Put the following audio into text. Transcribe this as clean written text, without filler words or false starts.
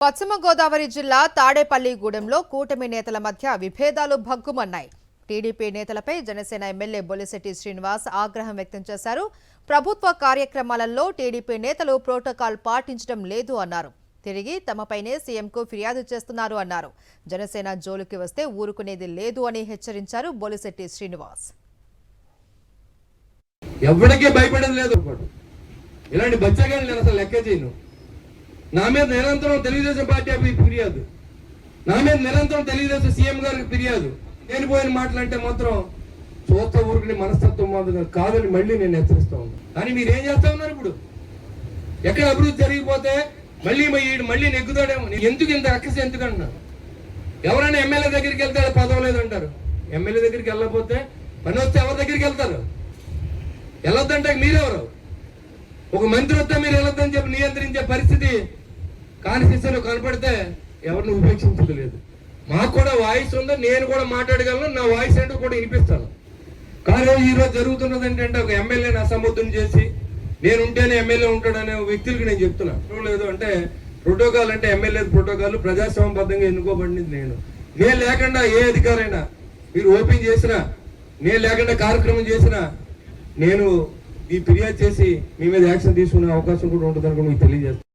పశ్చిమ గోదావరి జిల్లా తాడేపల్లిగూడెంలో కూటమి నేతల మధ్య విభేదాలు భగ్గుమన్నాయి. టీడీపీ నేతలపై జనసేన ఎమ్మెల్యే బొలిశెట్టి శ్రీనివాస్ ఆగ్రహం వ్యక్తం చేశారు. ప్రభుత్వ కార్యక్రమాలలో టీడీపీ నేతలు ప్రోటోకాల్ పాటించడం లేదు అన్నారు. తిరిగి తమపైనే సీఎంకు ఫిర్యాదు చేస్తున్నారు అన్నారు. జనసేన జోలికి వస్తే ఊరుకునేది లేదు అని హెచ్చరించారు బొలిశెట్టి శ్రీనివాస్. ఎవరికీ భయపడేది లేదు. ఇలాంటి బచ్చగాళ్ళు నేను అసలు లెక్క చేయను. నా మీద నిరంతరం తెలుగుదేశం పార్టీ ఫిర్యాదు, నా మీద నిరంతరం తెలుగుదేశం సీఎం గారికి ఫిర్యాదు. నేను పోయిన మాటలంటే మాత్రం చూస్తా ఊరికి మనస్తత్వం కాదని మళ్ళీ నేను హెచ్చరిస్తా ఉన్నాను. కానీ మీరు ఏం చేస్తా ఉన్నారు? ఇప్పుడు ఎక్కడ అభివృద్ధి జరిగిపోతే మళ్ళీ నెగ్గుతాడేమో. ఎందుకు ఇంత అక్కసి ఎందుకంటున్నా? ఎవరైనా ఎమ్మెల్యే దగ్గరికి వెళ్తే పదవి లేదంటారు. ఎమ్మెల్యే దగ్గరికి వెళ్ళకపోతే పని వస్తే ఎవరి దగ్గరికి వెళ్తారు? వెళ్ళొద్దంటే మీరెవరు? ఒక మంత్రి వస్తే మీరు వెళ్ళొద్దని చెప్పి నియంత్రించే పరిస్థితి కాన్స్టిట్యూన్సీలో కనపడితే ఎవరిని ఉపేక్షించదు లేదు. మాకు కూడా వాయిస్ ఉంది, నేను కూడా మాట్లాడగలను, నా వాయిస్ ఏంటో కూడా వినిపిస్తాను. కానీ ఈరోజు జరుగుతున్నది ఏంటంటే ఒక ఎమ్మెల్యేని అసంబద్ధం చేసి నేను ఉంటేనే ఎమ్మెల్యే ఉంటాడనే వ్యక్తులకు నేను చెప్తున్నా. లేదు అంటే ప్రోటోకాల్ అంటే ఎమ్మెల్యే ప్రోటోకాల్ ప్రజాస్వామ్యబద్ధంగా ఎన్నుకోబడింది. నేను లేకుండా ఏ అధికారైనా మీరు ఓపెన్ చేసినా, నేను లేకుండా కార్యక్రమం చేసినా నేను ఈ ఫిర్యాదు చేసి మీ మీద యాక్షన్ తీసుకునే అవకాశం కూడా ఉంటుందని మీకు తెలియజేస్తాను.